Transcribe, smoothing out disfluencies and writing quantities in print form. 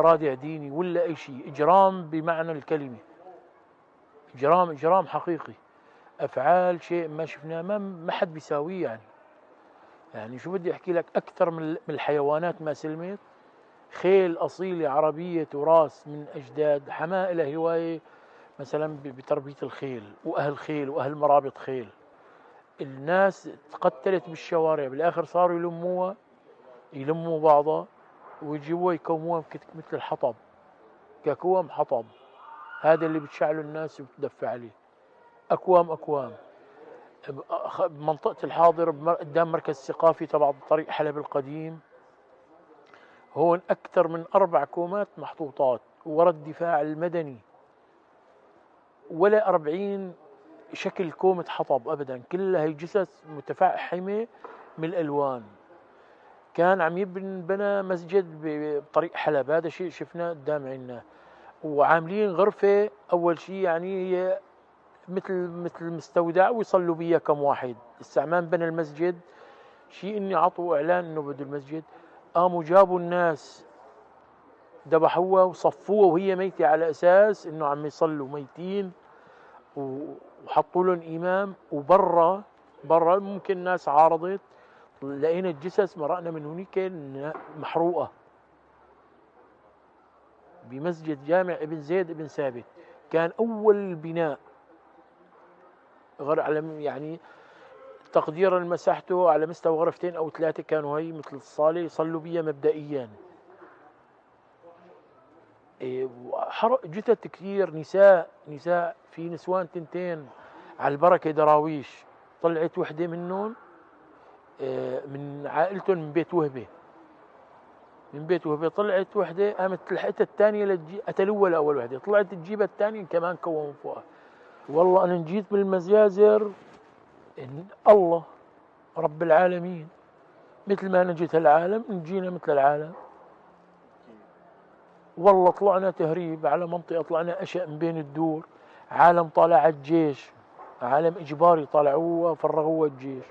رادع ديني ولا أي شيء، إجرام بمعنى الكلمة، إجرام حقيقي. أفعال شيء ما شفناه، ما حد بيساويه يعني شو بدي أحكي لك، أكثر من الحيوانات ما سلمت. خيل أصيلة عربية تراث من أجداد، حماه له هواية مثلا بتربية الخيل، وأهل خيل وأهل مرابط خيل. الناس تقتلت بالشوارع، بالآخر صاروا يلموا بعضها ويجيبوها يكوموها مثل الحطب، ككوم حطب، هذا اللي بتشعله الناس وبتدفع عليه. أكوام. بمنطقة الحاضر قدام مركز ثقافي تبع طريق حلب القديم، هون أكثر من 4 كومات محطوطات، ورا الدفاع المدني ولا 40 شكل كومة حطب أبدا، كلها هي جثث متفحمة من الألوان. كان عم يبنى مسجد بطريق حلب، هذا شيء شفناه قدام عيننا. وعاملين غرفة أول شيء يعني هي مثل مستودع ويصلوا بيها كم واحد. استعمال بنى المسجد شيء إني عطوا إعلان إنه بده المسجد، قاموا جابوا الناس ذبحوها وصفوها وهي ميتة على أساس إنه عم يصلوا ميتين، وحطوا لهم إمام. وبرا ممكن ناس عارضت، لقينا الجثث مرقنا من هنيك محروقة بمسجد جامع ابن زيد ابن ثابت. كان أول بناء على يعني تقديرا مساحته على مستوى غرفتين أو 3، كانوا هي مثل الصالة يصلوا بيها مبدئيا. حرق جثث كثير، نساء في نسوان تنتين على البركة دراويش. طلعت وحدة منهم من عائلتهم من بيت وهبة طلعت وحدة، قامت لحقتها الثانية قتلوها الأول وحدة، طلعت تجيبها الثانية كمان كوموا فوقها. والله أنا نجيت بالمزيازر إن الله رب العالمين، مثل ما نجيت العالم نجينا مثل العالم. والله طلعنا تهريب على منطقة، طلعنا أشياء من بين الدور، عالم طالع الجيش، عالم إجباري طالعوها فرغوها الجيش.